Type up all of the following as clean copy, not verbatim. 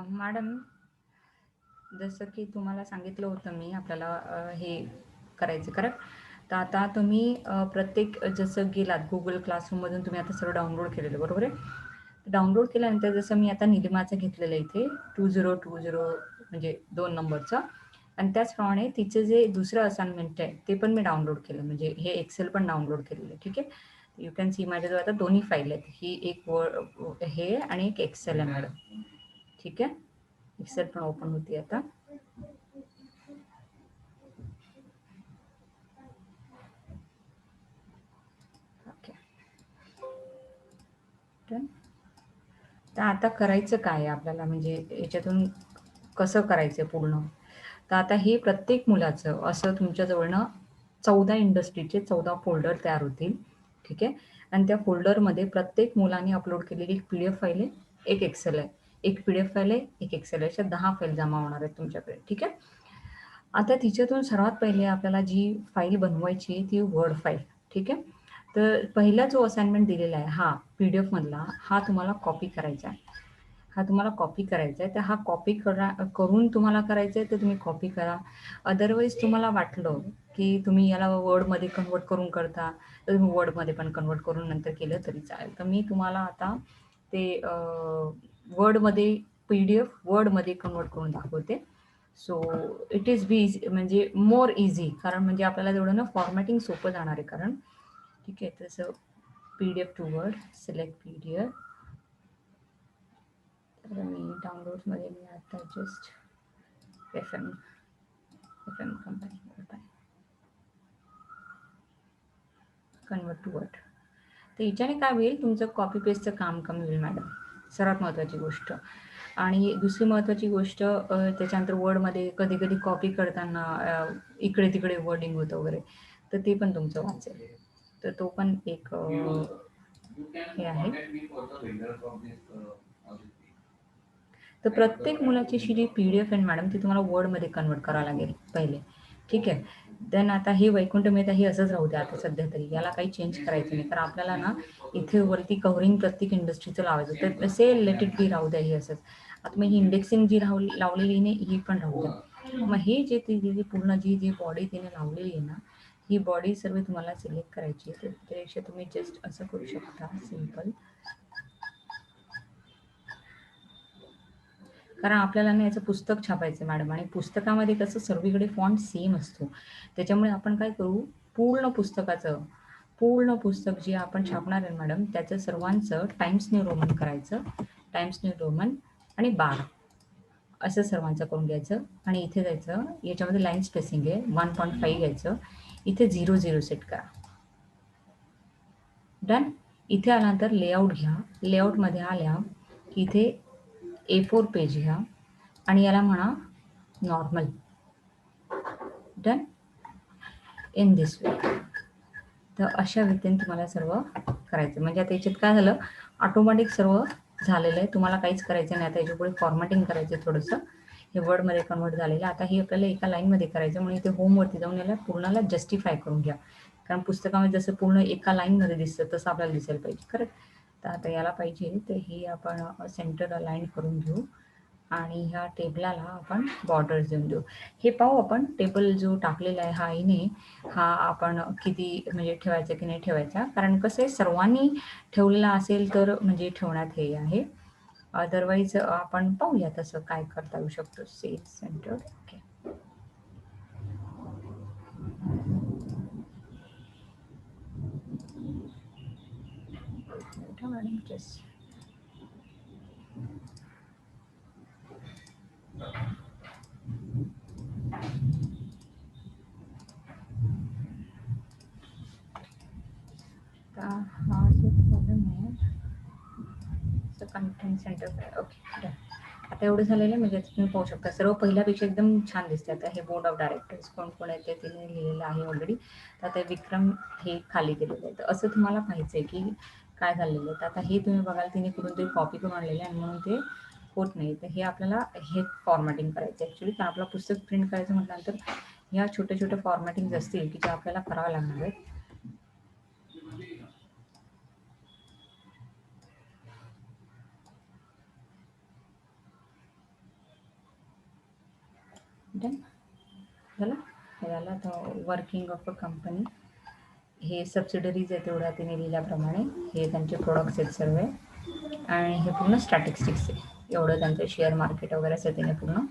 Madam, जसं की तुम्हाला सांगितलं होतं मी आपल्याला हे करायचं करेक्ट. तर आता तुम्ही प्रत्येक जसं गेलात Google क्लासरूममधून तुम्ही आता सर्व डाउनलोड केलेलं बरोबर आहे. डाउनलोड केल्यानंतर जसं मी आता निलिमाचं घेतलेलं आहे इथे 2020 म्हणजे 2 नंबरचं आणि त्याचप्रमाणे तिचं जे दुसरं असाइनमेंट आहे ते पण मी डाउनलोड केलं म्हणजे हे एक्सेल पण डाउनलोड केलेलं आहे. ठीक आहे. यू कॅन सी माझ्याजवळ आता दोन्ही फाईल आहेत. ही एक हे आणि एक एक्सेल आहे मॅडम. ठीक आहे. एक्सेल पण ओपन होती आता. ओके. डन. तर आता करायचं काय आहे आपल्याला म्हणजे याच्यातून कसं करायचं पूर्ण? तर आता हे प्रत्येक मुलाचं असं तुमच्याजवळनं 14 इंडस्ट्रीचे 14 फोल्डर तयार होतील. ठीक आहे. आणि त्या फोल्डरमध्ये प्रत्येक मुलाने अपलोड केलेली एक पी-डी-एफ फाईल आहे, एक एक्सेल आहे. एक पी-डी-एफ फाईल आहे, एक एक्सेल आहे. अशा 10 फाईल जमा होणार आहेत तुमच्याकडे. ठीक आहे. आता तिच्यातून सर्वात पहिले आपल्याला जी फाईल बनवायची आहे ती वर्ड फाईल. ठीक आहे. तर पहिला जो असाइनमेंट दिलेला आहे हा पी-डी-एफ मधला हा तुम्हाला कॉपी करायचा आहे. हा तुम्हाला कॉपी करायचा आहे. तर हा कॉपी करून तुम्हाला करायचं आहे तर तुम्ही कॉपी करा. अदरवाईज तुम्हाला वाटलं की तुम्ही याला वर्डमध्ये कन्व्हर्ट करून करता तर तुम्ही वर्डमध्ये पण कन्व्हर्ट करून नंतर केलं तरी चालेल. तर मी तुम्हाला आता ते वर्डमध्ये पी-डी-एफ वर्डमध्ये कन्व्हर्ट करून दाखवते. सो इट इज बी म्हणजे मोर इझी कारण म्हणजे आपल्याला तेवढं ना फॉर्मॅटिंग सोपं जाणार आहे कारण ठीक आहे. तसं PDF to word select PDF. तर मी डाउनलोड्समध्ये मी आता just F M company convert to word. तर याच्याने काय होईल तुमचं कॉपी पेस्टचं काम कमी होईल मॅडम. सर्वात महत्त्वाची गोष्ट. आणि दुसरी महत्त्वाची गोष्ट त्याच्यानंतर वर्डमध्ये कधी-कधी कॉपी करताना इकडे तिकडे वर्डिंग होतं वगैरे. तर ते पण तुमचं वाचेल. तर तो पण एक हे आहे. तर प्रत्येक मुलाची अशी जी पी-डी-एफ आहे मॅडम ती तुम्हाला वर्डमध्ये कन्व्हर्ट करावं लागेल पहिले. ठीक आहे. देन आता हे वैकुंठ मेहता हे असंच राहू द्या आता सध्या तरी. याला काही चेंज करायचं नाही. तर आपल्याला ना इथे वरती कव्हरिंग प्रत्येक इंडस्ट्रीचं लावायचं. तर असे लेट इट बी राहू द्या हे असंच. आता मग ही इंडेक्सिंग जी लावलेली नाही ही पण राहू द्या. मग हे जे ती पूर्ण जी बॉडी तिने लावलेली आहे ना ही बॉडी सर्व तुम्हाला सिलेक्ट करायची आहे. तर त्यापेक्षा तुम्ही जस्ट असं करू शकता सिंपल. कारण आपल्याला ना याचं पुस्तक छापायचं मॅडम आणि पुस्तकामध्ये कसं सर्वीकडे फॉन्ट सेम असतो. त्याच्यामुळे आपण काय करू पूर्ण पुस्तक जे आपण छापणार आहे मॅडम त्याचं सर्वांचं टाइम्स न्यू रोमन करायचं. टाइम्स न्यू रोमन आणि 12 असं सर्वांचं करून घ्यायचं आणि इथे जायचं याच्यामध्ये लाईन स्पेसिंग आहे 1.5 घ्यायचं. इथे 0 सेट करा. डन. इथे आल्यानंतर लेआउट घ्या. लेआउटमध्ये आल्या की इथे A4 पेज घ्या आणि याला म्हणा नॉर्मल. डन. इन दिस वे. तर अशा रीतीने तुम्हाला सर्व करायचं म्हणजे आता याच्यात काय झालं ऑटोमॅटिक सर्व झालेलं आहे. तुम्हाला काहीच करायचं नाही. आता याच्यापुढे फॉर्मॅटिंग करायचं थोडंसं. हे वर्डमध्ये कन्वर्ट झालेलं आता हे आपल्याला एका लाईनमध्ये करायचं म्हणून इथे होमवरती जाऊन याला पूर्णाला जस्टिफाय करून घ्या. कारण पुस्तकामध्ये जसं पूर्ण एका लाईनमध्ये दिसतं तसं आपल्याला दिसायला पाहिजे करेक्ट. तर आता याला पाहिजे तर ही आपण सेंटर अलाइन करून घेऊ आणि ह्या टेबलाला आपण बॉर्डर्स देऊन देऊ. हे पाहू आपण टेबल जो टाकलेला आहे हा आईने हा आपण किती म्हणजे ठेवायचा की नाही ठेवायचा कारण कसं आहे सर्वांनी ठेवलेला असेल तर म्हणजे ठेवण्यात हे आहे. अदरवाईज आपण पाहूया तसं काय करता येऊ शकतो. Cell centre okay. Madam just हा जो प्रॉब्लेम आहे कंटेंट सेंटर ओके डन. आता एवढं झालेलं आहे म्हणजे तुम्ही पाहू शकता सर्व पहिल्यापेक्षा एकदम छान दिसते. आता हे बोर्ड ऑफ डायरेक्टर्स कोण कोण आहे ते तिने लिहिलेलं आहे ऑलरेडी. तर आता विक्रम हे खाली केलेलं आहे. तर असं तुम्हाला पाहायचं आहे की काय झालेलं आहे. तर आता हे तुम्ही बघाल तिने कुठून तरी कॉपी करून आणलेलं आहे आणि म्हणून ते होत नाही. तर हे आपल्याला हे फॉर्मॅटिंग करायचं आहे ॲक्च्युली. तर आपलं पुस्तक प्रिंट करायचं म्हटल्यानंतर ह्या छोट्या छोट्या फॉर्मॅटिंग असतील की ज्या आपल्याला कराव्या लागणार आहेत. डन झालं. हे झालं. आता वर्किंग ऑफ अ कंपनी, हे सबसिडरीज आहे तेवढ्या तिने लिहिल्याप्रमाणे, हे त्यांचे प्रोडक्ट्स आहेत सर्व, आणि हे पूर्ण स्टॅटिस्टिक्स आहे, एवढं त्यांचं शेअर मार्केट वगैरे असं तिने पूर्ण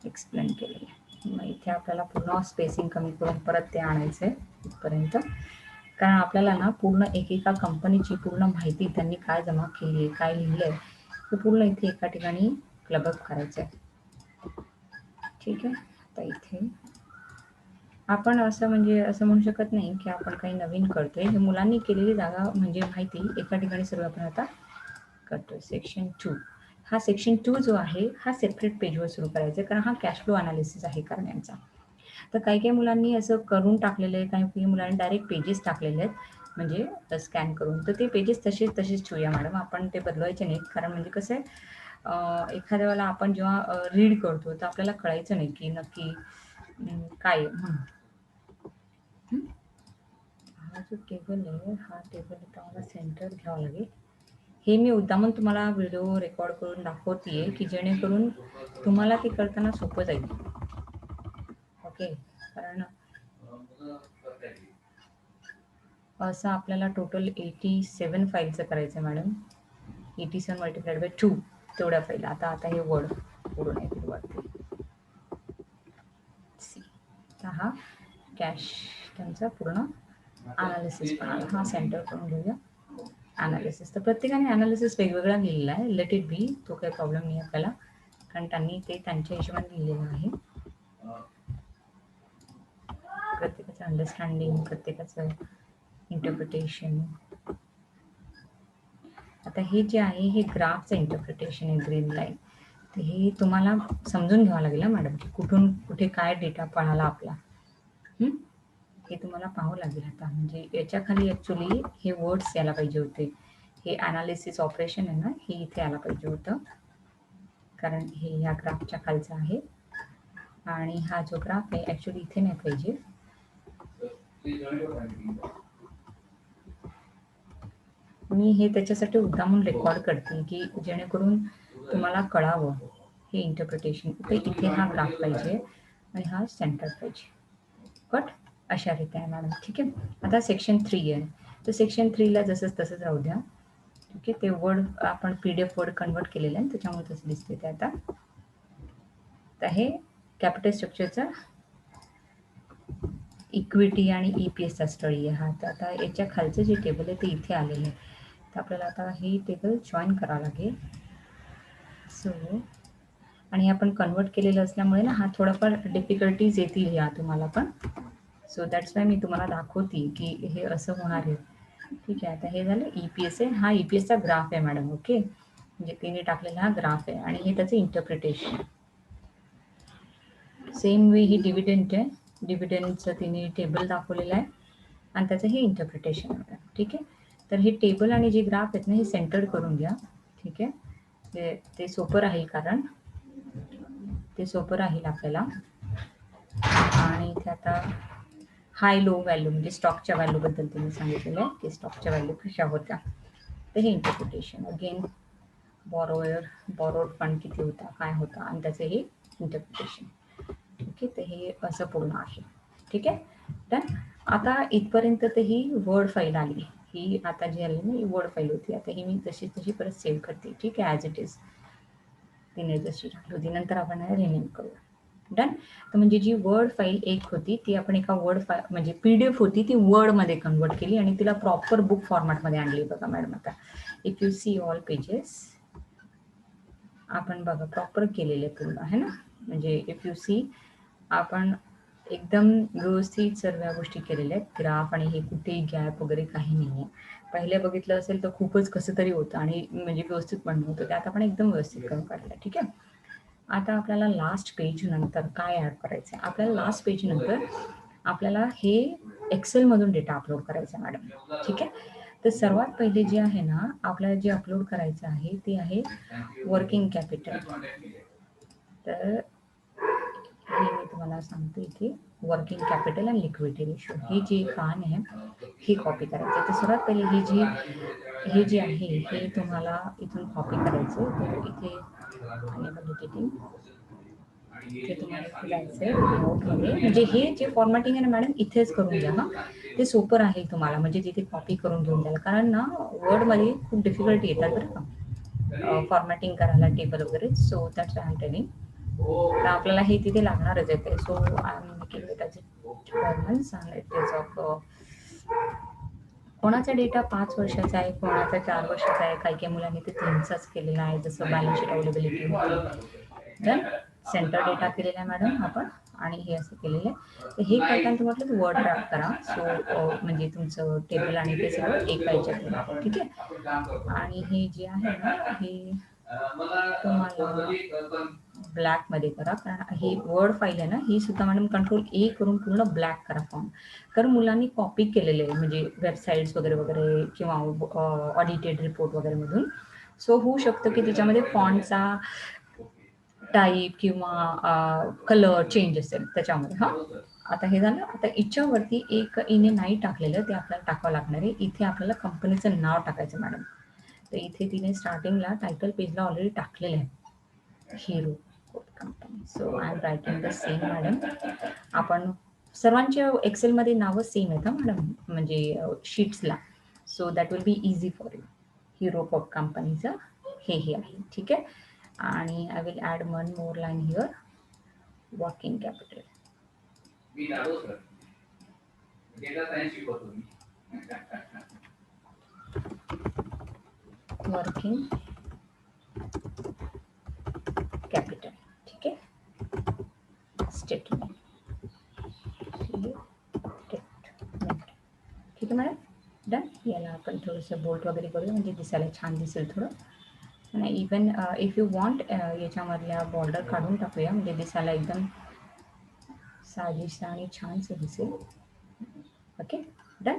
एक्सप्लेन केलेलं आहे. मग इथे आपल्याला पूर्ण स्पेसिंग कमी करून परत ते आणायचं आहे इथपर्यंत, कारण आपल्याला ना पूर्ण एकेका कंपनीची पूर्ण माहिती त्यांनी काय जमा केली आहे, काय लिहिलं आहे, हे पूर्ण इथे एका ठिकाणी क्लबअप करायचं आहे. ठीक आहे. आता इथे आपण असं म्हणजे असं म्हणू शकत नाही की आपण काही नवीन करतोय, हे मुलांनी केलेली जागा म्हणजे माहिती एका ठिकाणी सर्व आपण आता करतोय. सेक्शन 2, हा सेक्शन 2 जो आहे हा सेपरेट पेजवर सुरू करायचा आहे, कारण हा कॅश फ्लो अनालिसिस आहे करण्याचा. तर काही काही मुलांनी असं करून टाकलेलं आहे, काही काही मुलांनी डायरेक्ट पेजेस टाकलेले आहेत म्हणजे स्कॅन करून. तर ते पेजेस तसेच ठेवूया मॅडम, आपण ते बदलवायचे नाहीत. कारण म्हणजे कसं आहे, एखाद्या वेळेला आपण जेव्हा रीड करतो तर आपल्याला कळायचं नाही की नक्की काय म्हणून. हा जो टेबल आहे, हा टेबल आता मला सेंटर घ्यावा लागेल. हे मी मुद्दामून तुम्हाला व्हिडिओ रेकॉर्ड करून दाखवतेय की जेणेकरून तुम्हाला ते करताना सोपं जाईल. ओके. कारण असं आपल्याला टोटल 87 फाईलचं करायचं आहे मॅडम. 87 मल्टिप्लाइड बाय 2 तेवढ्या फाईल. आता हे वर्ड पूर्ण येतील वरती. सी, तर हा कॅश त्यांचा पूर्ण अनालिसिस पण आला. हा सेंटर करून घेऊया अनालिसिस. तर प्रत्येकाने अनालिसिस वेगवेगळा लिहिलेला आहे. लेट इट बी, तो काही प्रॉब्लेम नाही आपल्याला, कारण त्यांनी ते त्यांच्या हिशोबाने लिहिलेलं आहे. प्रत्येकाचं अंडरस्टँडिंग, प्रत्येकाचं इंटरप्रिटेशन. आता हे जे आहे हे ग्राफचं इंटरप्रिटेशन आहे, ग्रीन लाईन. तर हे तुम्हाला समजून घ्यावं लागेल ना मॅडम, की कुठून कुठे काय डेटा पळाला आपला, हे तुम्हाला पाहावं लागेल. आता म्हणजे याच्या खाली ॲक्च्युली हे वर्ड्स यायला पाहिजे होते. हे ॲनालिसिस ऑपरेशन आहे ना, हे इथे यायला पाहिजे होतं, कारण हे ह्या ग्राफच्या खालचं आहे. आणि हा जो ग्राफ आहे ॲक्च्युली इथे नाही पाहिजे. मी हे त्याच्यासाठी मुद्दामून रेकॉर्ड करते की जेणेकरून तुम्हाला कळावं हे इंटरप्रिटेशन. इथे हा ग्राफ पाहिजे आणि हा सेंटर पाहिजे. कट अशा रीती आहे मॅडम. ठीक आहे. आता सेक्शन 3 आहे, तर सेक्शन 3ला जसंच तसंच राहू द्या. ठीक आहे. ते वर्ड आपण PDF वर्ड कन्वर्ट केलेलं आहे, त्याच्यामुळे तसं दिसते ते आता. तर हे कॅपिटल स्ट्रक्चरचा इक्विटी आणि EPSचा स्टडी आहे हा. तर आता याच्या खालचं जे टेबल आहे ते इथे आलेलं आहे. तर आपल्याला आता हे टेबल जॉईन करावं लागेल. सो आणि आपण कन्वर्ट केलेलं असल्यामुळे ना हा थोडाफार डिफिकल्टीज येतील ह्या तुम्हाला पण. सो दॅट्स वाय मी तुम्हाला दाखवते की हे असं होणार आहे. ठीक आहे. आता हे झालं EPS आहे, हा EPSचा ग्राफ आहे मॅडम. ओके, म्हणजे तिने टाकलेला हा ग्राफ आहे आणि हे त्याचं इंटरप्रिटेशन. सेम वे ही डिव्हिडंड आहे, डिव्हिडंडचं तिने टेबल दाखवलेलं आहे आणि त्याचं हे इंटरप्रिटेशन आहे. ठीक आहे. तर हे टेबल आणि जे ग्राफ आहेत ना हे सेंटर करून घ्या. ठीक आहे. ते सोपं राहील, कारण ते सोपं राहील आपल्याला. आणि इथे आता हाय लो व्हॅल्यू म्हणजे स्टॉकच्या व्हॅल्यूबद्दल तुम्ही सांगितलेलं आहे की स्टॉकच्या व्हॅल्यू कशा होत्या. तर हे इंटरप्रिटेशन अगेन, बॉरोड फंड किती होता, काय होता, आणि त्याचं हे इंटरप्रिटेशन. ठीक आहे. तर हे असं पूर्ण आहे. ठीक आहे. डन. आता इथपर्यंत तर ही वर्ड फाईल आली. ही आता जी आली ना ही वर्ड फाईल होती. आता ही मी तशी परत सेव्ह करते. ठीक आहे. ॲज इट इज तिने जशी टाकली होती. नंतर आपण रिनेम करूया. डन. तर म्हणजे जी वर्ड फाईल एक होती ती आपण एका वर्ड म्हणजे PDF होती ती वर्डमध्ये कन्वर्ट केली आणि तिला प्रॉपर बुक फॉर्मॅटमध्ये आणली. बघा मॅडम, आता if you see all pages आपण बघा प्रॉपर केलेले पूर्ण आहे ना. म्हणजे इफ यू सी आपण एकदम व्यवस्थित सर्व गोष्टी केलेल्या आहेत. ग्राफ आणि हे कुठेही गॅप वगैरे काही नाही आहे. पहिले बघितलं असेल तर खूपच कसं तरी होतं आणि म्हणजे व्यवस्थित पण नव्हतं, त्यात आपण एकदम व्यवस्थित करून काढलं. ठीक आहे. आता आपल्याला लास्ट पेज नंतर काय ॲड करायचं आहे, आपल्याला लास्ट पेज नंतर आपल्याला हे एक्सेलमधून डेटा अपलोड करायचा आहे मॅडम. ठीक आहे. तर सर्वात पहिले जे आहे ना आपल्याला जे अपलोड करायचं आहे ते आहे वर्किंग कॅपिटल. तर हे मी तुम्हाला सांगते की वर्किंग कॅपिटल आणि लिक्विडिटी रेशो ही जी खान आहे ही कॉपी करायची. तर सर्वात पहिले हे जे आहे हे तुम्हाला इथून कॉपी करायचं. तर इथे ते तुम्हाला इथे जायचंय नोटमध्ये. म्हणजे हे जे फॉर्मॅटिंग आहे ना मॅडम, इथेच करून घ्या हा. ते सोपं राहील तुम्हाला, म्हणजे तिथे कॉपी करून घेऊन द्याल. कारण ना वर्डमध्ये खूप डिफिकल्टी येतात बरं का फॉर्मॅटिंग करायला टेबल वगैरे. So that's I am telling. तर आपल्याला हे तिथे लागणारच आहे. So I am making it as performance आणि इट इज ऑफ कोणाचा डेटा 5 वर्षाचा आहे, कोणाचा 4 वर्षाचा आहे, काही काही मुलांनी ते 3चाच केलेला आहे, जसं बॅलन्स शीट अवेलेबिलिटी होती. देन सेंटर डेटा केलेला आहे मॅडम आपण, आणि हे असं केलेलं आहे. तर हे करताना तुम्हाला वर्ड ड्राफ्ट करा. सो म्हणजे तुमचं टेबल आणि ते सगळं एका ह्याच्यात, ठीक आहे. आणि हे जे आहे ना हे तुम्हाला ब्लॅक मध्ये करा, कारण ही वर्ड फाईल आहे ना, ही सुद्धा मॅडम कंट्रोल ए करून पूर्ण ब्लॅक करा फॉर्म. कारण मुलांनी कॉपी केलेले आहे, म्हणजे वेबसाईट्स वगैरे वगैरे किंवा ऑडिटेड रिपोर्ट वगैरे मधून. सो होऊ शकतं की त्याच्यामध्ये फॉन्टचा टाईप किंवा कलर चेंज असेल त्याच्यामध्ये. हा, आता हे झालं. आता याच्यावरती एक इने नाही टाकलेलं, ते आपल्याला टाकावं लागणार आहे. इथे आपल्याला कंपनीचं नाव टाकायचं मॅडम. तर इथे तिने स्टार्टिंगला टायटल पेजला ऑलरेडी टाकलेलं आहे, Hero company. So I am writing the same madam. आपण सर्वांच्या एक्सेलमध्ये नावं सेम आहेत मॅडम, म्हणजे शीट्सला. So that will be easy for you. Hero pop कंपनीचं हे आहे, ठीक आहे. आणि I will add one more line here, working capital. Working capital, ठीक आहे. स्टेटमेंट, ठीक आहे मॅडम. डन. याला आपण थोडंसं बोल्ट वगैरे करूया, म्हणजे दिसायला छान दिसेल थोडं. आणि इवन इफ यू वॉन्ट याच्यामधल्या बॉर्डर काढून टाकूया, म्हणजे दिसायला एकदम साजेसं आणि छानसं दिसेल. Okay, done.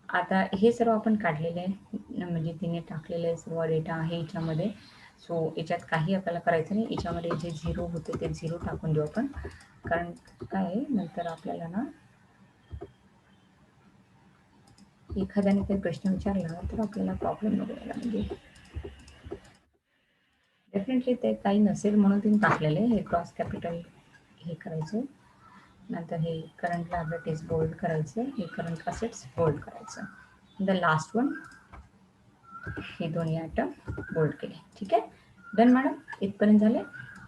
आता हे सर्व आपण काढलेलं आहे, म्हणजे तिने टाकलेलं आहे सर्व डेटा आहे याच्यामध्ये. सो याच्यात काही आपल्याला करायचं नाही. याच्यामध्ये जे 0 होते ते 0 टाकून देऊ आपण. कारण काय नंतर आपल्याला ना एखाद्याने काही प्रश्न विचारला तर आपल्याला प्रॉब्लेम नको यायला. म्हणजे डेफिनेटली ते काही नसेल म्हणून तिने टाकलेलं आहे. हे क्रॉस कॅपिटल हे करायचं. नंतर हे करंट लायबिलिटीज बोल्ड करायचं. हे करंट असेट्स बोल्ड करायचं. द लास्ट वन हे दोन्ही आयटम बोल्ड केले, ठीक आहे. डन मॅडम, इथपर्यंत झाले.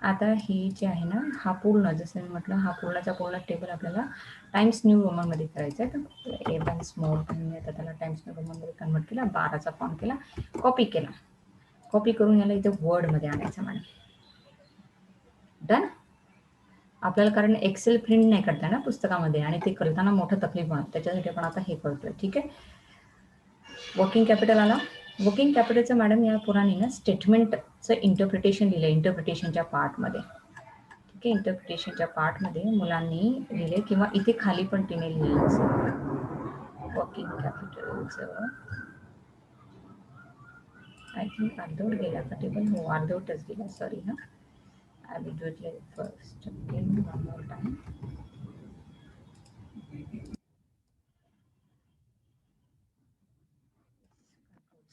आता हे जे आहे ना, हा पूर्ण जसं मी म्हटलं, हा पूर्णचा पूर्ण टेबल आपल्याला टाइम्स न्यू रोमनमध्ये करायचा आहे. तर ए1 स्मॉल मी आता त्याला टाइम्स न्यू रोमनमध्ये कन्वर्ट केला, 12चा फॉन्ट केला, कॉपी केला. कॉपी करून याला इथे वर्डमध्ये आणायचं मॅडम. डन. आपल्याला कारण एक्सेल प्रिंट नाही करता ना पुस्तकामध्ये, आणि ते करताना मोठं तकलीफ होणार, त्याच्यासाठी आपण आता हे करतोय, ठीक आहे. वर्किंग कॅपिटल आला. वर्किंग कॅपिटलचं मॅडम या पुराणी ना स्टेटमेंटचं इंटरप्रिटेशन लिहिलं, इंटरप्रिटेशनच्या पार्टमध्ये, ठीक आहे. इंटरप्रिटेशनच्या पार्टमध्ये मुलांनी लिहिले, किंवा इथे खाली पण तिने लिहिलं असं वर्किंग कॅपिटलचं. आय थिंक अर्धवट गेला का टेबल? हो, अर्धवटच गेला, सॉरी ना. I will do it like first again one more time.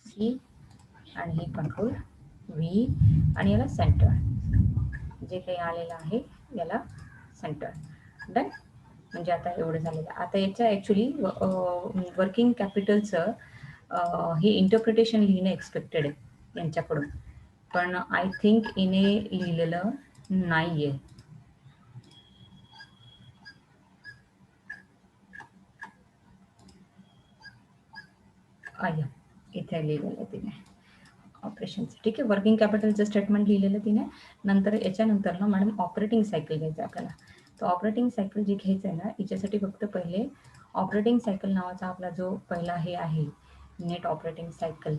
C आणि हे कंट्रोल V आणि याला सेंटर, जे काही आलेलं आहे याला सेंटर. डन. म्हणजे आता एवढं झालेलं. आता याच्या ॲक्च्युली वर्किंग कॅपिटलचं हे इंटरप्रिटेशन लिहिणं एक्सपेक्टेड आहे यांच्याकडून, पण आय थिंक इने लिहिलेलं नाही आहे. इथे लिहिलेलं तिने ऑपरेशनचं, ठीक आहे. वर्किंग कॅपिटलचं स्टेटमेंट लिहिलेलं तिने. नंतर याच्यानंतर ना मॅडम ऑपरेटिंग सायकल घ्यायचं आपल्याला. तर ऑपरेटिंग सायकल जे घ्यायचं आहे ना, याच्यासाठी फक्त पहिले ऑपरेटिंग सायकल नावाचा आपला जो पहिला हे आहे नेट ऑपरेटिंग सायकल,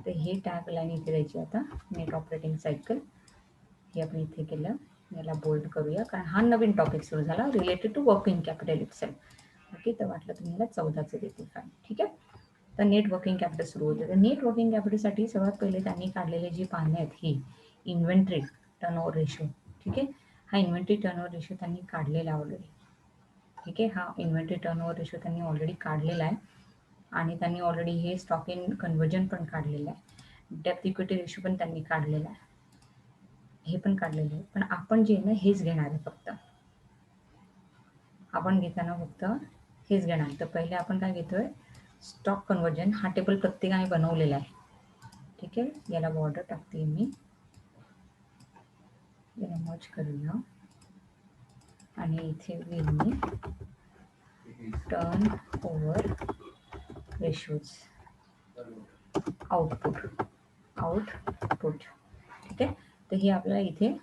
तर हे टॅग लाईन इथे द्यायची. आता नेट ऑपरेटिंग सायकल हे आपण इथे केलं. याला बोल्ड करूया, कारण हा नवीन टॉपिक सुरू झाला related to working capital itself. Okay, तर वाटलं तुम्हाला 14चं देते फाईन, ठीक आहे. तर नेट वर्किंग कॅपिटल सुरू होते. तर नेट वर्किंग कॅपिटलसाठी सर्वात पहिले त्यांनी काढलेले जी पानं आहेत ही इन्व्हेंटरी टर्नओव्हर रेशो, ठीक आहे. हा इन्व्हेंटरी टर्नओव्हर रेशो त्यांनी काढलेला ऑलरेडी, ठीक आहे. हा इन्व्हेंटरी टर्नओव्हर रेशो त्यांनी ऑलरेडी काढलेला आहे, आणि त्यांनी ऑलरेडी हे स्टॉक इन कन्व्हर्जन पण काढलेलं आहे. डेप्थ इक्विटी रेशो पण त्यांनी काढलेला आहे. हे पण काढलेलं आहे. पण आपण जे आहे ना हेच घेणार आहे फक्त. आपण घेताना फक्त हेच घेणार. तर पहिले आपण काय घेतोय, स्टॉक कन्व्हर्जन हा टेबल प्रत्येकाने बनवलेला आहे. ठीक आहे, याला बॉर्डर टाकते मी, याला मर्ज करूया आणि इथे will me turn over ratios output. ठीक आहे, तर हे आपल्याला इथे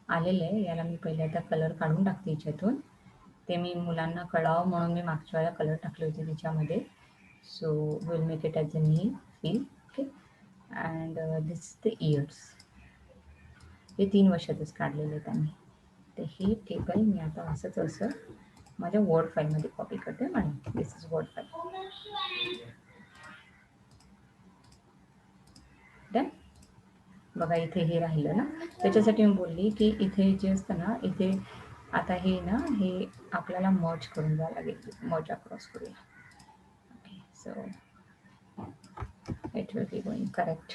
आलेलं आहे. याला मी पहिले आता कलर काढून टाकते याच्यातून. ते मी मुलांना कळावं म्हणून मी मागच्या वेळेला कलर टाकले होते त्याच्यामध्ये. So will make it as a knee feel. Okay, and this the years. हे 3 वर्षातच काढलेले आहेत आम्ही. तर हे टेबल मी आता असं माझ्या वर्ड फाईलमध्ये कॉपी करते madam. This is word file. Done. बघा इथे हे राहिलं ना, त्याच्यासाठी मी बोलली की इथे जे असतं ना, इथे आता हे ना हे आपल्याला मर्ज करून द्यावं लागेल. मर्ज अक्रॉस करूया. Okay, so it will be going correct.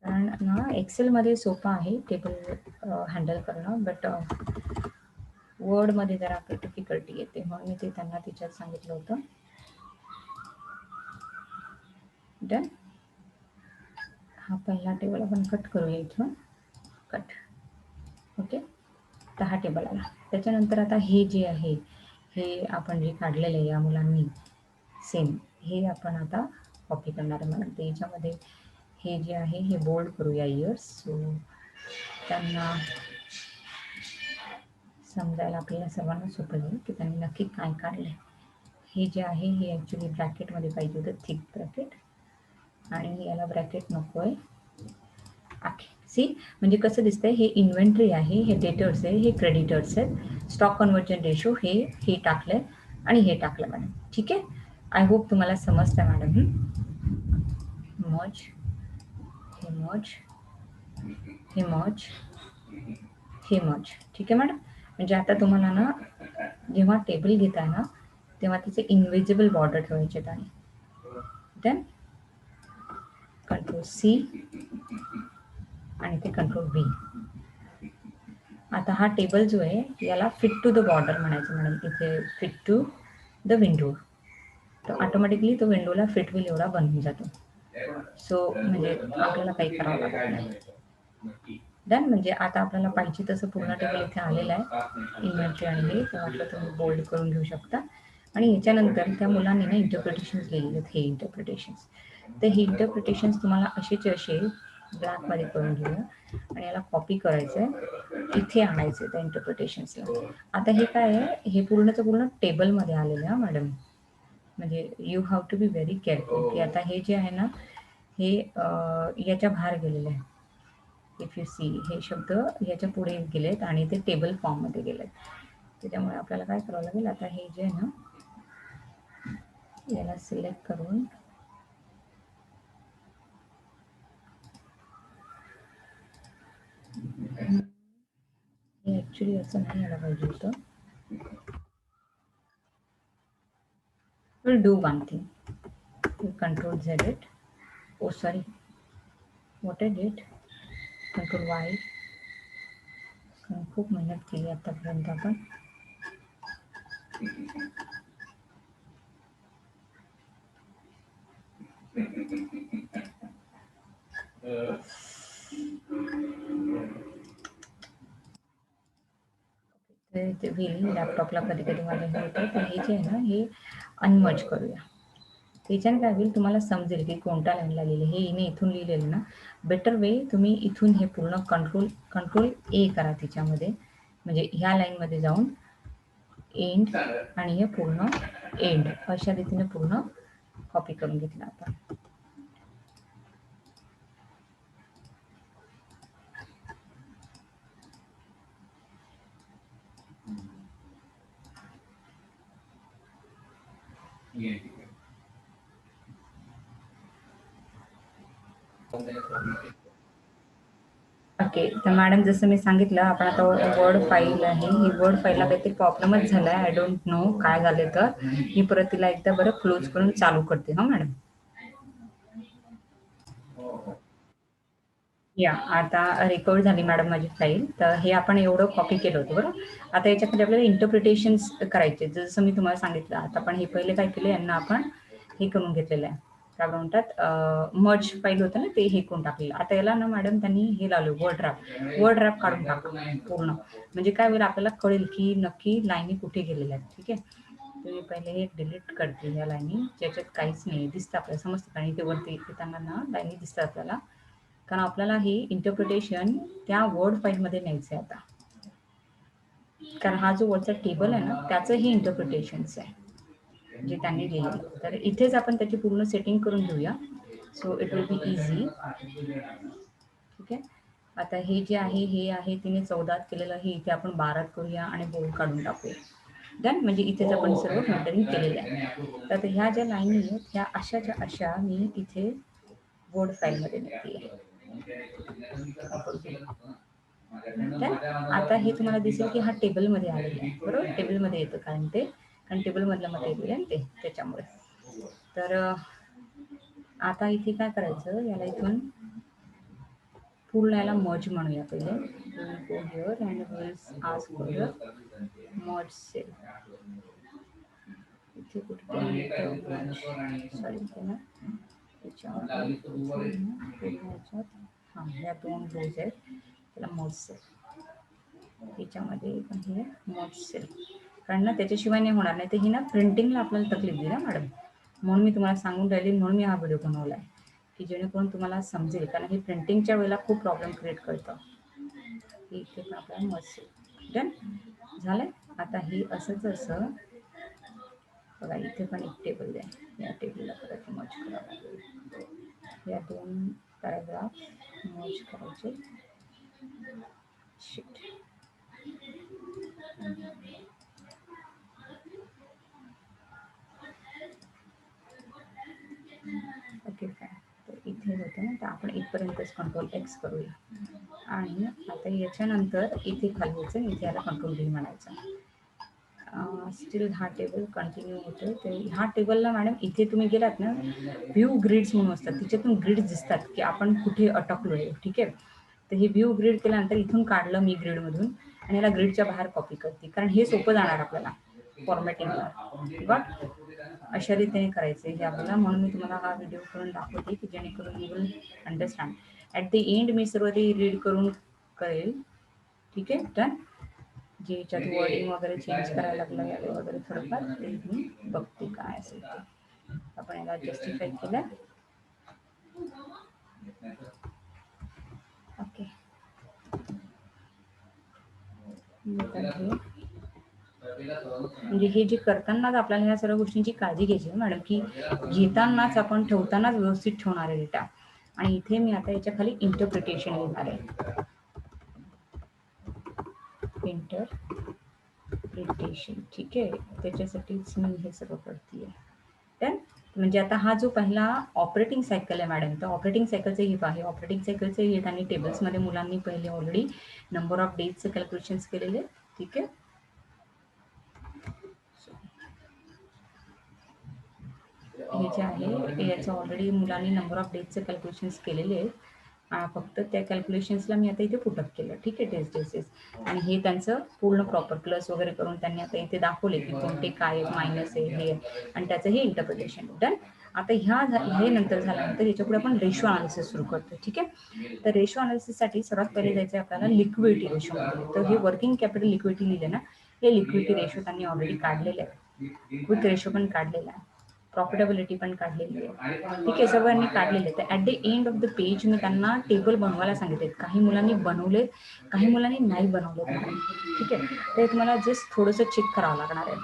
कारण ना एक्सेलमध्ये सोपं आहे टेबल हँडल करणं, बट वर्डमध्ये जरा डिफिकल्टी येते, म्हणून मी ते त्यांना तिच्यात सांगितलं होतं. डन. हा पहिला टेबल आपण कट करूया इथून. कट. ओके, तर हा टेबल आला. त्याच्यानंतर आता हे जे आहे हे आपण जे काढलेलं आहे या मुलांनी सेम, हे आपण आता कॉपी करणार आहे. मला त्याच्यामध्ये हे जे आहे हे बोल्ड करूया इयर्स. सो त्यांना समजायला आपल्याला सर्वांना सोपं जाईल की त्यांनी नक्की काय काढलं. हे जे आहे हे ॲक्च्युली ब्रॅकेटमध्ये पाहिजे होतं, थिक ब्रॅकेट, आणि याला ब्रॅकेट नको आहे. ओके, सी म्हणजे कसं दिसतंय, हे इन्व्हेंटरी आहे, हे डेटर्स आहे, हे क्रेडिटर्स आहेत. स्टॉक कन्व्हर्जन रेशो हे टाकलंय आणि हे टाकलं मॅडम. ठीक आहे, आय होप तुम्हाला समजतं मॅडम. मर्ज, हे मर्ज, हे मर्ज, हे मर्ज. ठीक आहे मॅडम. म्हणजे आता तुम्हाला ना जेव्हा टेबल घेताय ना तेव्हा त्याचे इनव्हिजिबल बॉर्डर ठेवायचे आणि देन कंट्रोल सी आणि ते कंट्रोल व्ही. आता हा टेबल जो आहे याला फिट टू द बॉर्डर म्हणायचं मॅडम. इथे फिट टू द विंडो, तर ऑटोमॅटिकली तो विंडोला फिट होईल एवढा बनून जातो. सो म्हणजे आपल्याला काही करावं लागत नाही. डन. म्हणजे आता आपल्याला पाहिजे तसं पूर्ण टेबल इथे आलेलं आहे, इन्व्हेंटरी आणि हे. तर वाटलं तुम्ही बोल्ड करून घेऊ शकता. आणि याच्यानंतर त्या मुलांनी ना इंटरप्रिटेशन्स लिहिलेले आहेत. हे इंटरप्रिटेशन्स, तर हे इंटरप्रिटेशन्स तुम्हाला असेचे असे ब्लॅकमध्ये करून घेऊया आणि याला कॉपी करायचं आहे, इथे आणायचं आहे त्या इंटरप्रिटेशन्सला. आता हे काय आहे, हे पूर्णचं पूर्ण टेबलमध्ये आलेलं आहे मॅडम. म्हणजे you have to be very careful की आता हे जे आहे ना हे याच्या बाहेर गेलेलं आहे. इफ यू सी, हे शब्द याच्या पुढे गेलेत आणि ते टेबल फॉर्ममध्ये गेलेत. त्याच्यामुळे आपल्याला काय करावं लागेल, आता हे जे आहे ना याला सिलेक्ट करून हे ॲक्च्युली असं नाही यायला पाहिजे होतं. Will do one thing, control Z it, oh sorry what I did, control Y. खूप मेहनत केली आतापर्यंत आपण. ते व्हील लॅपटॉपला कधी कधी माझ्या हे होतं. तर हे जे आहे ना हे अनमर्ज करूया. त्याच्याने काय होईल तुम्हाला समजेल की कोणत्या लाईनला लिहिले. हे इने इथून लिहिलेलं ना, बेटर वे तुम्ही इथून हे पूर्ण कंट्रोल ए करा तिच्यामध्ये, म्हणजे ह्या लाईनमध्ये जाऊन एंड आणि हे पूर्ण एंड अशा रीतीने पूर्ण कॉपी करून घेतलं आपण. ओके, तर मॅडम जसं मी सांगितलं आपण आता वर्ड फाईल आहे, ही वर्ड फाईलला काहीतरी प्रॉब्लेमच झाला आहे. आय डोंट नो काय झाले. तर मी परत तिला एकदा बरं क्लोज करून चालू करते. हा मॅडम. या आता रेकॉर्ड झाली मॅडम माझी फाईल. तर हे आपण एवढं कॉपी केलं होतं बरं. आता याच्यामध्ये आपल्याला इंटरप्रिटेशन्स करायचे. जसं मी तुम्हाला सांगितलं. आता आपण हे पहिले काय केलं, यांना आपण हे करून घेतलेलं आहे. काय म्हणतात, मर्ज फाईल होतं ना, ते हे करून टाकलेलं. आता याला ना मॅडम त्यांनी हे लावलं वर्ड ड्राफ्ट. वर्ड ड्राफ्ट काढून टाका पूर्ण. म्हणजे काय होईल, आपल्याला कळेल की नक्की लाईनी कुठे गेलेल्या आहेत. ठीक आहे. तर मी पहिले हे डिलीट करते ह्या लाईनी, ज्याच्यात काहीच नाही दिसतं आपल्याला, समजतं. कारण इथे वरती येताना ना लाईनी दिसतात आपल्याला. कारण आपल्याला हे इंटरप्रिटेशन त्या वर्ड फाईलमध्ये न्यायचं आहे आता. कारण हा जो वरचा टेबल आहे ना, त्याचं हे इंटरप्रिटेशन्स आहे जे त्यांनी दिलेलं. तर इथेच आपण त्याची पूर्ण सेटिंग करून घेऊया. So it will be easy. ठीक आहे. आता हे जे आहे, हे आहे तिने 14 केलेलं, हे इथे आपण 12 करूया आणि बोल्ड काढून टाकूया. डन. म्हणजे इथेच आपण सर्व फिल्टरिंग केलेलं आहे. तर आता ह्या ज्या लाईनी आहेत, ह्या अशाच्या अशा मी इथे वर्ड फाईलमध्ये नेते. आता हे तुम्हाला दिसेल की हा टेबलमध्ये आलेला आहे, बरोबर. टेबलमध्ये येतं कारण टेबलमधलं मटेरियल आहे ते, त्याच्यामुळे. तर आता इथे काय करायचं, याला इथून पूर्ण याला मर्ज म्हणूया पहिले. Go here and will ask for merge cell. इथे कुठेतरी सॉरी ना, हां, ह्या 2 रोज आहेत, त्याला मर्ज सेल. त्याच्यामध्ये पण हे मॉड सेल, कारण ना त्याच्याशिवाय नाही होणार. नाही तर ही ना प्रिंटिंगला आपल्याला तकलीफ दिली ना मॅडम. म्हणून मी तुम्हाला सांगून राहिली, म्हणून मी हा व्हिडिओ बनवला आहे की जेणेकरून तुम्हाला समजेल. कारण हे प्रिंटिंगच्या वेळेला खूप प्रॉब्लेम क्रिएट करतं. इथे पण आपल्याला मॉड सेल डन झालंय. आता ही असंच असं बघा, इथे पण एक टेबल आहे. या टेबलला परत मर्ज करावं लागेल. या 2 पॅराग्राफ मर्ज करायचे. शिट. ओके काय, तर इथे होतं ना, तर आपण इथपर्यंतच कंट्रोल एक्स करूया. आणि आता याच्यानंतर इथे खाली यायचं, इथे याला कंट्रोल व्ही म्हणायचं. स्टील हा टेबल कंटिन्यू होतो. तर ह्या टेबलला मॅडम इथे तुम्ही गेलात ना, व्ह्यू ग्रिड्स म्हणून असतात, तिच्यातून ग्रिड्स दिसतात की आपण कुठे अटकलो आहे. ठीक आहे. तर हे व्ह्यू ग्रिड केल्यानंतर इथून काढलं मी ग्रिडमधून आणि याला ग्रिडच्या बाहेर कॉपी करते, कारण हे सोपं जाणार आपल्याला फॉर्मॅटिंगला. किंवा अशा रीतीने करायचं हे आपल्याला. म्हणून मी तुम्हाला हा व्हिडिओ करून दाखवते की जेणेकरून you will understand. At the and me सर्व ते रीड करून करेल. ठीक आहे. डन. जे याच्यात वर्डिंग वगैरे चेंज करायला लागलं यावे वगैरे थोडंफार, ते मी बघते काय असेल ते. आपण याला जस्टिफाय केलं. ओके. म्हणजे हे जे करतानाच आपल्याला ह्या सर्व गोष्टींची काळजी घ्यायची आहे मॅडम, की घेतानाच आपण ठेवतानाच व्यवस्थित ठेवणार आहे डेटा. आणि इथे मी आता याच्या खाली इंटरप्रिटेशन लिहिणार आहे. इंटरप्रिटेशन. ठीक आहे. त्याच्यासाठीच मी हे सगळं करते आहे. डन. म्हणजे आता हा जो पहिला ऑपरेटिंग सायकल आहे मॅडम, तर ऑपरेटिंग सायकलचं हे आहे. ऑपरेटिंग सायकलचं हे आणि टेबल्समध्ये मुलांनी पहिले ऑलरेडी नंबर ऑफ डेजचं कॅल्क्युलेशन्स केलेले. ठीक आहे. हे जे आहे याचं ऑलरेडी मुलांनी नंबर ऑफ डेजचं कॅल्क्युलेशन्स केलेले आहेत. फक्त त्या कॅल्क्युलेशन्सला मी आता इथे पुटअप केलं. ठीक आहे. टेस्ट. आणि हे त्यांचं पूर्ण प्रॉपर प्लस वगैरे करून त्यांनी आता इथे दाखवले की कोणते काय मायनस आहे हे, आणि त्याचं हे इंटरप्रिटेशन. डन. आता हे नंतर झाल्यानंतर याच्यापुढे आपण रेशो अनालिसिस सुरू करतो. ठीक आहे. तर रेशो अनालिसिससाठी सर्वात पहिले जायचं आहे आपल्याला लिक्विडिटी रेशोमध्ये. तर हे वर्किंग कॅपिटल लिक्विडिटी लिहिलं ना, हे लिक्विडिटी रेशो त्यांनी ऑलरेडी काढलेलं आहे. क्विक रेशो पण काढलेला आहे. प्रॉफिटेबिलिटी पण काढलेली आहे. ठीक आहे. सर्वांनी काढलेले. तर at the end of the page मी त्यांना टेबल बनवायला सांगितलेत. काही मुलांनी बनवलेत, काही मुलांनी नाही बनवलेत. ठीक आहे. ते तुम्हाला जस्ट थोडंसं चेक करावं लागणार आहे.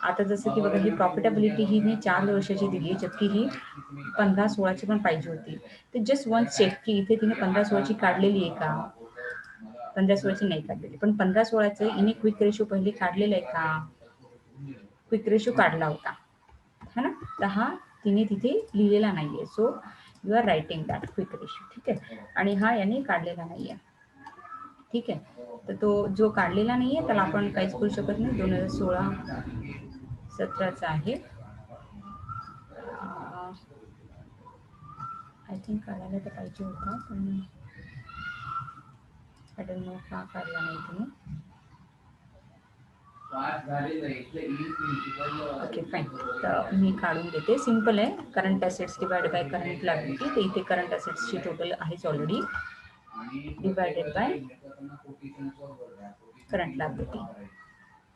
आता जसं की बघा, ही प्रॉफिटेबिलिटी ही मी 4 वर्षाची दिली आहे, जबकि ही 15-16ची पण पाहिजे होती. तर जस्ट वन चेक की इथे तिने 15-16ची काढलेली आहे का, 15-16ची नाही काढलेली. पण 15-16चं इने क्विक रेशो पहिले काढलेलं आहे का, क्विक रेशो काढला होता है ना. तर हा तिने तिथे लिहिलेला नाहीये. So you are writing that quick ratio. ठीक आहे. आणि हा याने काढलेला नाहीये. ठीक आहे. तर तो जो काढलेला नाहीये त्याला आपण काहीच करू शकत नाही. 2016-17चा आहे. आय थिंक काढायला तर पाहिजे होता, पण आय डोंट नो का काढला नाही तुम्ही. Okay fine. तर मी काढून देते. सिम्पल आहे. Current assets divide by current liability. तर इथे करंट ॲसेट्सची टोटल आहेच already divided by current liability.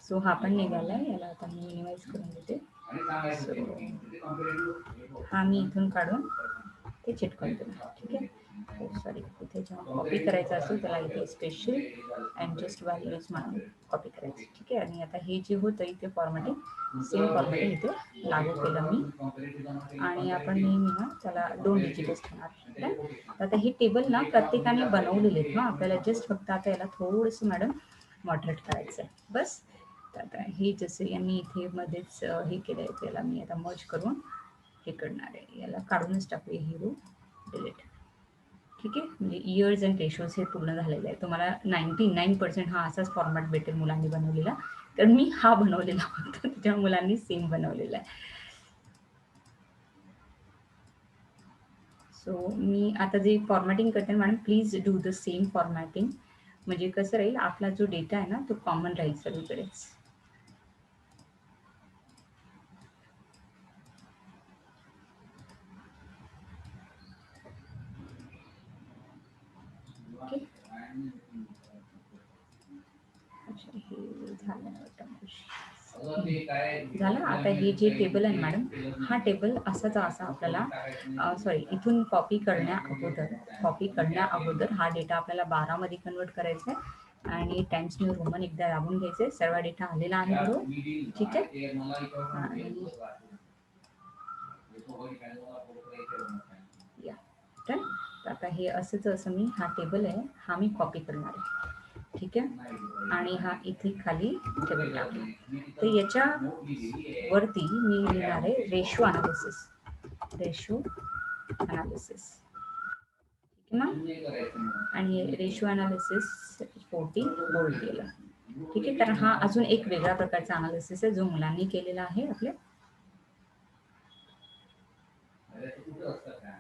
So हा पण निघाला आहे. याला आता मी मिनिमाइज करून देते. सो हा मी इथून काढून ते चिटकवून देणार. ठीक आहे. सॉरी, इथे जेव्हा कॉपी करायचं असतो त्याला इथे स्पेशल अँड जस्ट व्हॅल्यूज म्हणून कॉपी करायची. ठीक आहे. आणि आता हे जे होतं इथे फॉर्मॅटिंग सेम फॉर्मॅटिंग इथे लागू केलं मी. आणि आपण नेहमी ना त्याला 2 डिजिटच ठेवणार. आता हे टेबल ना प्रत्येकाने बनवलेले आहेत ना. आपल्याला जस्ट फक्त आता याला थोडंसं मॅडम मॉडरेट करायचं आहे बस. तर आता हे जसं यांनी इथे मध्येच हे केलं आहे त्याला मी आता मर्ज करून हे करणार आहे. याला काढूनच टाकूया ही रो डिलीट. ठीक आहे. म्हणजे इयर्स अँड रेशोज हे पूर्ण झालेलं आहे. तुम्हाला 99% हा असाच फॉर्मॅट भेटेल मुलांनी बनवलेला. तर मी हा बनवलेला होता त्या मुलांनी सेम बनवलेला आहे. सो मी आता जे फॉर्मॅटिंग करते madam please do the same formatting. म्हणजे कसं राहील आपला जो डेटा आहे ना तो कॉमन राहील सगळीकडेच. ओके. अच्छा हे झालं. आता हे जे टेबल आहे मॅडम हा टेबल असाच असा आपल्याला सॉरी इथून कॉपी करण्या अगोदर हा डेटा आपल्याला 12 मध्ये कन्वर्ट करायचा आहे आणि टाइम्स न्यू रोमन एकदा दाबून घ्यायचे. सर्व डेटा आलेला आहे बरोबर. ठीक आहे. आणि या तर आता हे असं मी हा टेबल आहे हा मी कॉपी करणार आहे. ठीक आहे. आणि हा इथे खाली टेबल टाकला. तर याच्या वरती मी लिहिणार आहे रेशो अनालिसिस. Ratio analysis. ठीक आहे ना. आणि रेशो अनालिसिस 40 बोल्ड केलं. ठीक आहे. कारण हा अजून एक वेगळ्या प्रकारचा अनालिसिस आहे जो मुलांनी केलेला आहे आपल्या.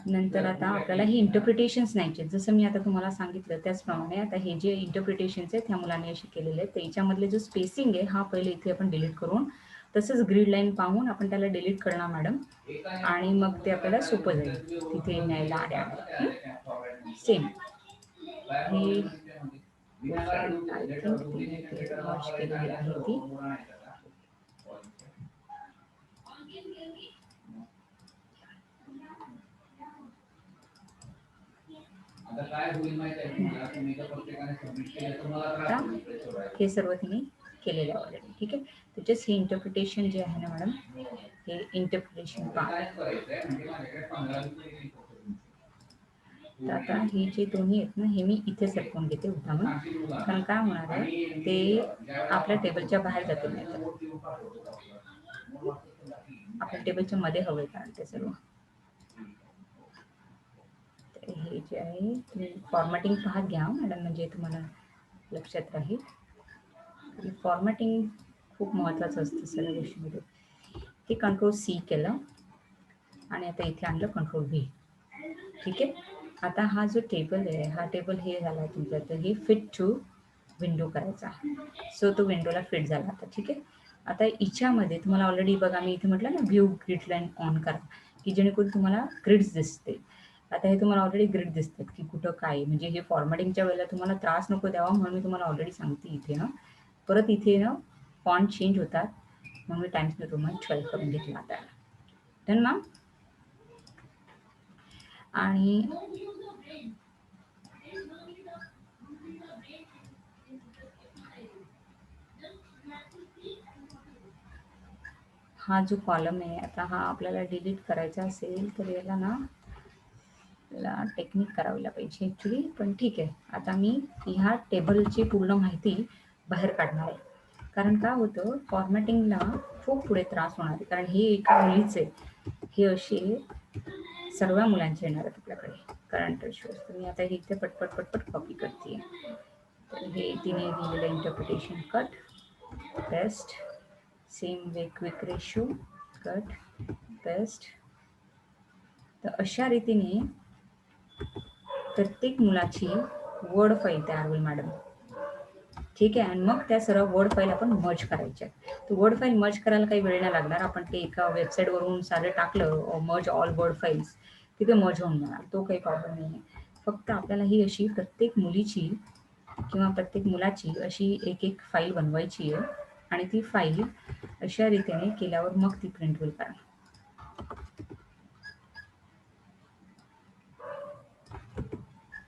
नंतर आता आपल्याला हे इंटरप्रिटेशन्स न्यायचे. जसं मी आता तुम्हाला सांगितलं त्याचप्रमाणे आता हे जे इंटरप्रिटेशन्स आहेत ह्या मुलांनी असे केलेले आहेत. तर याच्यामधले जो स्पेसिंग आहे हा पहिले इथे आपण डिलीट करून तसंच ग्रीड लाईन पाहून आपण त्याला डिलीट करणार मॅडम. आणि मग ते आपल्याला सोपं जाईल तिथे न्यायला आल्या. सेम ही आय थिंक तिने मर्ज केलेली आहे ती. हे सर्व तिने केलेलं आहे ऑलरेडी. ठीक आहे. तर जस्ट हे इंटरप्रिटेशन जे आहे ना मॅडम हे इंटरप्रिटेशन पहा. तर आता हे जे दोन्ही आहेत ना हे मी इथे सरकवून घेते उदाहरण. कारण काय होणार आहे ते आपल्या टेबलच्या बाहेर जातील नाही तर आपल्या टेबलच्या मध्ये हवे कारण ते सर्व. हे जे आहे तुम्ही फॉर्मॅटिंग पाहत घ्या मॅडम म्हणजे तुम्हाला लक्षात राहील. फॉर्मॅटिंग खूप महत्त्वाचं असतं सगळ्या गोष्टींमध्ये. हे कंट्रोल C केलं आणि आता इथे आणलं कंट्रोल V. ठीक आहे. आता हा जो टेबल आहे हा टेबल हे झाला तुमचा. तर हे फिट टू विंडो करायचा. सो तो विंडोला फिट झाला आता. ठीक आहे. आता हिच्यामध्ये तुम्हाला ऑलरेडी बघा मी इथे म्हटलं ना व्ह्यू ग्रिड लाईन ऑन करा की जेणेकरून तुम्हाला ग्रिड्स दिसते. आता हे तुम्हाला ऑलरेडी ग्रिड दिसतात की कुठं काय म्हणजे हे फॉर्मॅटिंगच्या वेळेला तुम्हाला त्रास नको द्यावा म्हणून मी तुम्हाला ऑलरेडी सांगते इथे ना. परत इथे ना फॉन्ट चेंज होतात म्हणून मी टाइम्स न्यू रोमन 12 करून घेतला आता. Done ma'am. आणि हा जो कॉलम आहे आता हा आपल्याला डिलीट करायचा असेल तर याला ना टेक्निक करायला पाहिजे ॲक्च्युली. पण ठीक आहे. आता मी ह्या टेबलची पूर्ण माहिती बाहेर काढणार आहे. कारण काय होतं फॉर्मॅटिंगला खूप पुढे त्रास होणार आहे. कारण हे एका मुलीचे हे असे सर्व मुलांचे येणार आहेत आपल्याकडे करंट रेशोज. तर मी आता हे इथे पटपट कॉपी करते. तर हे तिने दिलेलं interpretation cut paste. Same way quick ratio cut paste. तर अशा रीतीने प्रत्येक मुलाची वर्ड फाईल तयार होईल मॅडम. ठीक आहे. आणि मग त्या सर्व वर्ड फाईल आपण मर्ज करायच्या. तर वर्ड फाईल मर्ज करायला काही वेळ नाही लागणार. आपण ते एका वेबसाईटवरून सारं टाकलं मर्ज ऑल वर्ड फाईल्स, तिथे मर्ज होऊन जाणार. तो काही प्रॉब्लेम नाही आहे. फक्त आपल्याला ही अशी प्रत्येक मुलीची किंवा प्रत्येक मुलाची अशी एक फाईल बनवायची आहे आणि ती फाईल अशा रीतीने केल्यावर मग ती प्रिंट होईल. कारण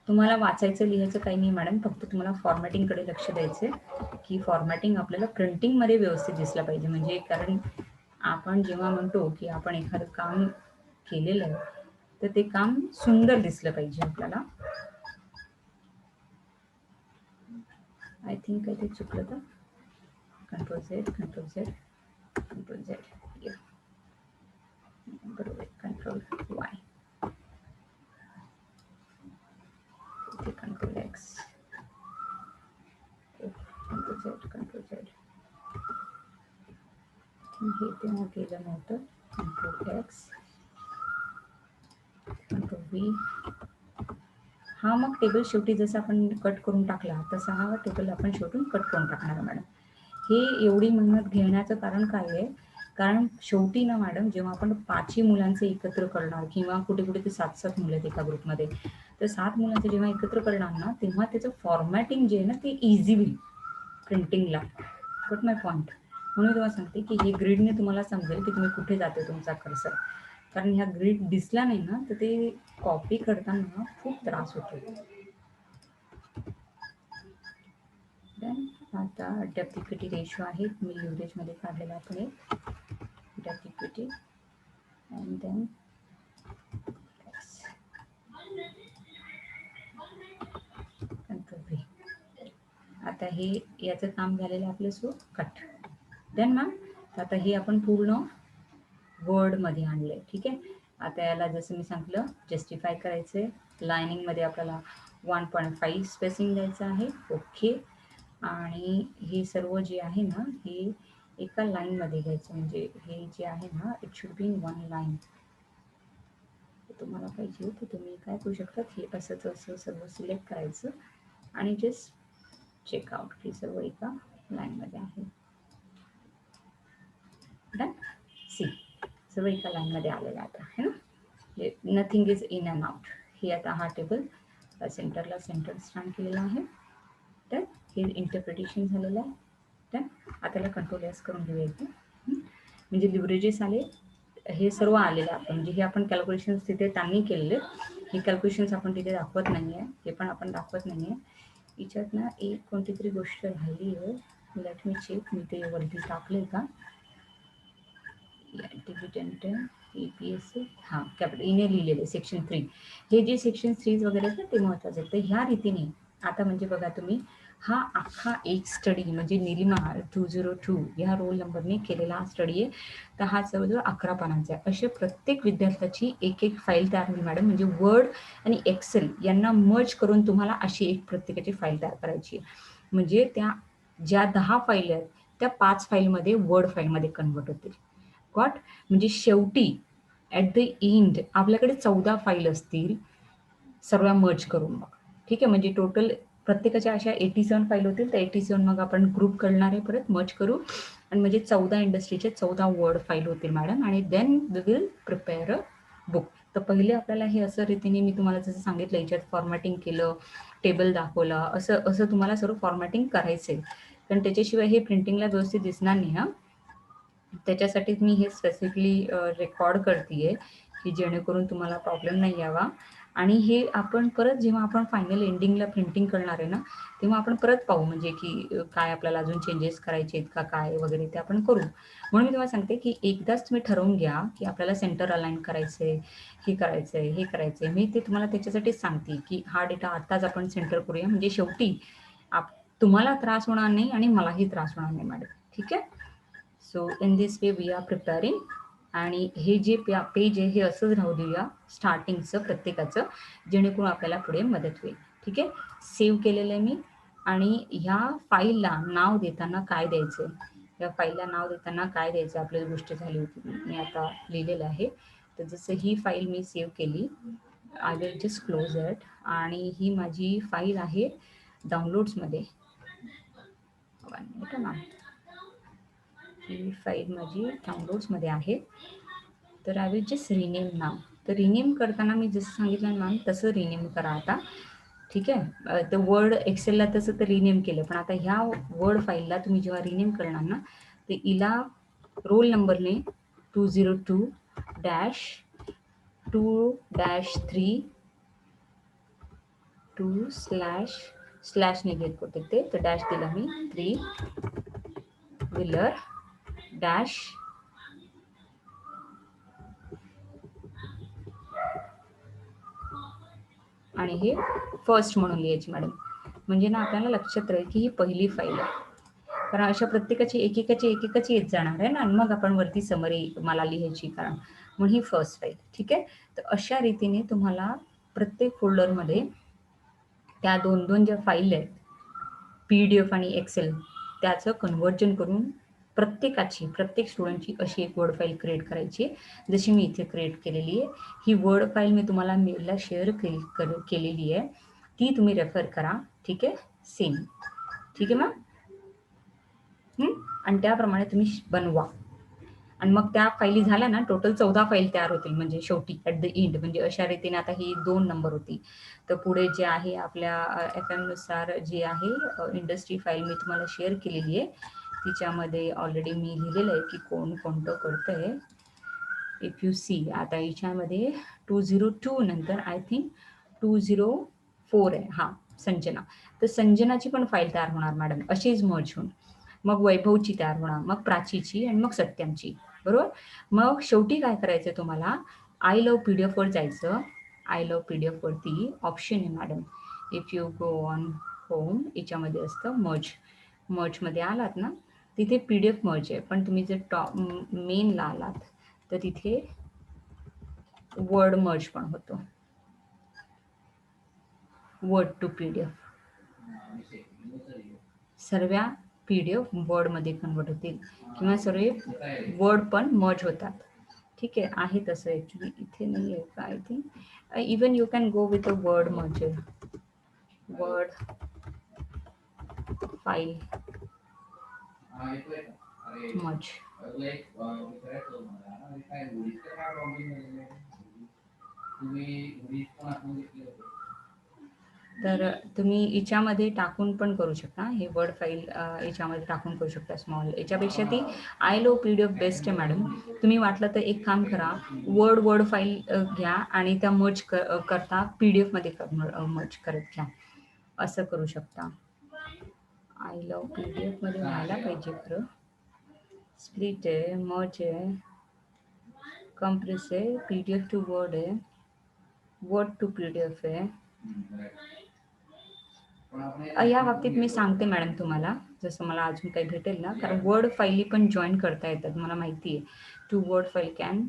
तुम्हाला वाचायचं लिहायचं काही नाही मॅडम, फक्त तुम्हाला फॉर्मॅटिंगकडे लक्ष द्यायचं की फॉर्मॅटिंग आपल्याला प्रिंटिंगमध्ये व्यवस्थित दिसलं पाहिजे. म्हणजे कारण आपण जेव्हा म्हणतो की आपण एखादं काम केलेलं आहे तर ते काम सुंदर दिसलं पाहिजे आपल्याला. आय थिंक काही ते चुकलं तर कंट्रोल झेड बरोबर, कंट्रोल वाय, इथे कंट्रोल एक्स, कंट्रोल झेड हे तेव्हा केलं नव्हतं. Control x, control V. हा मग टेबल शेवटी जसं आपण कट करून टाकला तसा हा टेबल आपण शेवटून कट करून टाकणार मॅडम. हे एवढी मेहनत घेण्याचं कारण काय आहे, कारण शेवटी ना मॅडम जेव्हा आपण 5ही मुलांचे एकत्र करणार किंवा कुठे कुठे ते 7-7 मुलं आहेत एका ग्रुपमध्ये, तर 7 मुलांचे जेव्हा एकत्र करणार ना तेव्हा त्याचं फॉर्मॅटिंग जे आहे ना ते इझी होईल प्रिंटिंगला. बट माय पॉईंट म्हणून तुम्हाला सांगते की हे ग्रीडने तुम्हाला समजेल की तुम्ही कुठे जाते तुमचा कर्सर. कारण ह्या ग्रीड दिसला नाही ना तर ते कॉपी करताना खूप त्रास होतो. देन आता डेप्थ इक्विटी रेशो आहे, मी लिव्हरेजमध्ये काढलेला आहे. Depth equity and then control V. आता हे याचं काम झालेलं आपलं सो कट. देन मॅम आता हे आपण पूर्ण वर्डमध्ये आणले. ठीक आहे. आता याला जसं मी सांगितलं जस्टिफाय करायचं आहे. लायनिंगमध्ये आपल्याला 1.5 स्पेसिंग द्यायचं आहे. ओके. आणि हे सर्व जे आहे ना हे एका लाईनमध्ये घ्यायचं. म्हणजे हे जे आहे ना it should be in one line. तुम्हाला पाहिजे तर तुम्ही काय करू शकता, हे असंच असं सर्व सिलेक्ट करायचं आणि जस्ट चेकआउट की सर्व एका लाईनमध्ये आहे. डन. सी सर्व एका लाईनमध्ये आलेलं आता है ना. Nothing is in and out. हे आता हा टेबल सेंटरला सेंटर स्टँड केलेला आहे. तर हे इंटरप्रिटेशन झालेलं आहे. तर आता त्याला कंट्रोल एस करून घेऊया इथे. म्हणजे लिव्हरेजेस आले, हे सर्व आलेलं आपण म्हणजे हे आपण कॅल्क्युलेशन्स तिथे त्यांनी केलेले. हे कॅल्क्युलेशन्स आपण तिथे दाखवत नाही आहे, हे पण आपण दाखवत नाही आहे. याच्यात ना एक कोणती तरी गोष्ट राहिली आहे. लेट मी चेक, मी ते वरती टाकले का डिव्हिडंड EPS हां कॅपिटल इने लिहिलेले सेक्शन 3. हे जे सेक्शन 3 वगैरे आहेत ना ते महत्त्वाचे आहेत. तर ह्या रीतीने आता म्हणजे बघा तुम्ही हा अख्खा एक स्टडी म्हणजे निलिमा 202 ह्या रोल नंबरने केलेला हा स्टडी आहे. तर हा जवळजवळ 11 पानांचा आहे. अशा प्रत्येक विद्यार्थ्याची एक फाईल तयार होईल मॅडम. म्हणजे वर्ड आणि एक्सेल यांना मर्ज करून तुम्हाला अशी एक प्रत्येकाची फाईल तयार करायची आहे. म्हणजे त्या ज्या 10 फाईल आहेत त्या 5 फाईलमध्ये वर्ड फाईलमध्ये कन्वर्ट होतील. गॉट. म्हणजे शेवटी ॲट द एंड आपल्याकडे 14 फाईल असतील सर्व मर्ज करून मग. ठीक आहे. म्हणजे टोटल प्रत्येकाच्या अशा 87 फाईल होतील. तर 87 मग आपण ग्रुप करणार आहे, परत मर्ज करू आणि म्हणजे 14 इंडस्ट्रीचे 14 वर्ड फाईल होतील मॅडम. आणि then we will prepare a book. तर पहिले आपल्याला हे असं रीतीने मी तुम्हाला जसं सांगितलं याच्यात फॉर्मॅटिंग केलं, टेबल दाखवला, असं असं तुम्हाला सर्व फॉर्मॅटिंग करायचं आहे. कारण त्याच्याशिवाय हे प्रिंटिंगला व्यवस्थित दिसणार नाही. हां त्याच्यासाठीच मी हे स्पेसिफिकली रेकॉर्ड करते की जेणेकरून तुम्हाला प्रॉब्लेम नाही यावा. आणि हे आपण परत जेव्हा आपण फायनल एंडिंगला प्रिंटिंग करणार आहे ना तेव्हा आपण परत पाहू म्हणजे की काय आपल्याला अजून चेंजेस करायचे आहेत का काय वगैरे ते आपण करू. म्हणून मी तुम्हाला सांगते की एकदाच तुम्ही ठरवून घ्या की आपल्याला सेंटर अलाइन करायचं आहे, हे करायचं आहे, हे करायचं आहे. मी ते तुम्हाला त्याच्यासाठीच सांगते की हा डेटा आत्ताच आपण सेंटर करूया म्हणजे शेवटी तुम्हाला त्रास होणार नाही आणि मलाही त्रास होणार नाही मॅडम. ठीक आहे. So in this way we are preparing. आणि हे जे पेज आहे हे असंच राहू देऊया स्टार्टिंगचं प्रत्येकाचं, जेणेकरून आपल्याला पुढे मदत होईल. ठीक आहे. सेव्ह केलेलं आहे मी. आणि ह्या फाईलला नाव देताना काय द्यायचं आहे, या फाईलला नाव देताना काय द्यायचं आपली गोष्ट झाली होती मी आता लिहिलेलं आहे. तर जसं ही फाईल मी सेव्ह केली I will just close it. आणि ही माझी फाईल आहे डाउनलोड्समध्ये. वन मिनिट मॅम, ही फाईल माझी डाउनलोड्समध्ये आहे. तर आय विल जस्ट रिनेम नाव. तर रिनेम करताना मी जसं सांगितलं मॅम तसं रिनेम करा आता. ठीक आहे, तर वर्ड एक्सेलला तसं तर रिनेम केलं, पण आता ह्या वर्ड फाईलला तुम्ही जेव्हा रिनेम करणार ना, ते इला रोल नंबरने 202-2-3 2 स्लॅशने घेत होते ते, तर डॅश दिला मी 3 व्हीलर डॅश आणि हे फर्स्ट म्हणून लिहायची मॅडम. म्हणजे ना आपल्याला लक्षात राहील की ही पहिली फाईल आहे, कारण अशा प्रत्येकाची एकेकाची येत जाणार आहे ना, आणि मग आपण वरती समरी मला लिहायची, कारण म्हणून ही फर्स्ट फाईल. ठीक आहे, तर अशा रीतीने तुम्हाला प्रत्येक फोल्डरमध्ये त्या 2-2 ज्या फाईल आहेत PDF आणि एक्सेल, त्याचं कन्व्हर्जन करून प्रत्येक स्टुडंटची अशी एक वर्ड फाईल क्रिएट करायची, जशी मी इथे क्रिएट केलेली आहे. ही वर्ड फाईल मी तुम्हाला मेलला शेअर केलेली आहे, ती तुम्ही रेफर करा. ठीक आहे, सेम. ठीक आहे मॅम. आणि त्याप्रमाणे तुम्ही बनवा. आणि मग त्या फाईली झाल्या ना, टोटल 14 फाईल तयार होतील, म्हणजे शेवटी ॲट द एंड. म्हणजे अशा रीतीने आता ही 2 नंबर होती, तर पुढे जे आहे आपल्या FM नुसार जी आहे इंडस्ट्री फाईल मी तुम्हाला शेअर केलेली आहे, तिच्यामध्ये ऑलरेडी मी लिहिलेलं आहे की कोण कोणतं करतंय. इफ यू सी, आता याच्यामध्ये 202 नंतर आय थिंक 204 आहे, हां संजना. तर संजनाची पण फाईल तयार होणार मॅडम, अशीच मर्ज होऊन. मग वैभवची तयार होणार, मग प्राचीची, आणि मग सत्यमची. बरोबर. मग शेवटी काय करायचं तुम्हाला, आय लव्ह PDF वर जायचं. आय लव्ह PDF वरती ऑप्शन आहे madam, if you go on home, याच्यामध्ये असतं मर्जमध्ये आलात ना, तिथे PDF मर्ज आहे, पण तुम्ही जर मेनला आलात तर तिथे वर्ड मर्ज पण होतो, वर्ड टू PDF. सर्व PDF वर्डमध्ये कन्वर्ट होतील, किंवा सर्व वर्ड पण मर्ज होतात. ठीक आहे तसं ॲक्च्युली इथे नाही आहे का, I think even you can go with a word merge, word file merge. तर तुम्ही याच्यामध्ये टाकून पण करू शकता, हे वर्ड फाईल याच्यामध्ये टाकून करू शकता स्मॉल. याच्यापेक्षा ती आय लव्ह PDF बेस्ट आहे मॅडम. तुम्ही वाटलं तर एक काम करा, वर्ड फाईल घ्या आणि त्या मर्ज करता PDF मध्ये मर्ज करत घ्या, असं करू शकता. आय लव्ह PDF मध्ये व्हायला पाहिजे खरं. स्प्लिट आहे, मर्ज आहे, कम्प्रेस आहे, PDF टू वर्ड आहे, वर्ड टू PDF आहे. या बाबतीत मी सांगते मॅडम तुम्हाला, जसं मला अजून काही भेटेल ना, कारण वर्ड फाईली पण जॉईन करता येतात, मला माहिती आहे. To word file can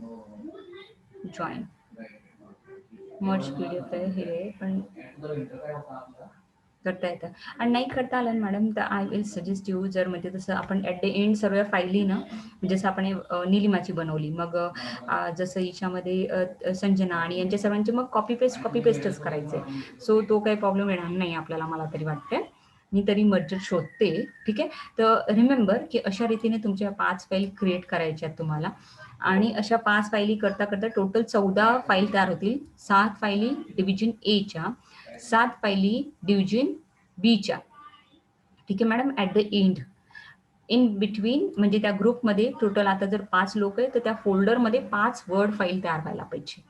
join, merge PDF आहे हे पण करता येतं. आणि नाही करता आलं ना मॅडम, तर आय विल सजेस्ट यू, जर म्हणजे तसं आपण ॲट द एंड सर्व फाईली ना, जसं आपण निलिमाची बनवली, मग जसं हिच्यामध्ये संजना आणि यांच्या सर्वांचे मग कॉपी पेस्टच करायचे. सो तो काही प्रॉब्लेम येणार नाही आपल्याला, मला तरी वाटते. मी तरी मर्जर शोधते. ठीक आहे, तर रिमेंबर की अशा रीतीने तुमच्या 5 फाईल क्रिएट करायच्या तुम्हाला, आणि अशा 5 फाईली करता टोटल 14 फाईल तयार होतील. 7 फाईली डिव्हिजन Aच्या, 7 फाईली डिव्हिजन Bच्या. ठीक आहे madam. At the and in between, म्हणजे त्या ग्रुपमध्ये टोटल आता जर 5 लोक आहे, तर त्या फोल्डरमध्ये 5 वर्ड फाईल तयार व्हायला पाहिजे.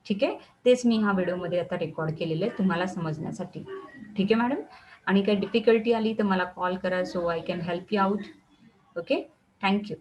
ठीक आहे, तेच मी ह्या व्हिडिओमध्ये आता रेकॉर्ड केलेलं आहे तुम्हाला समजण्यासाठी. ठीक आहे मॅडम. आणि काही डिफिकल्टी आली तर मला कॉल करा, so I can help you out. Okay, thank you.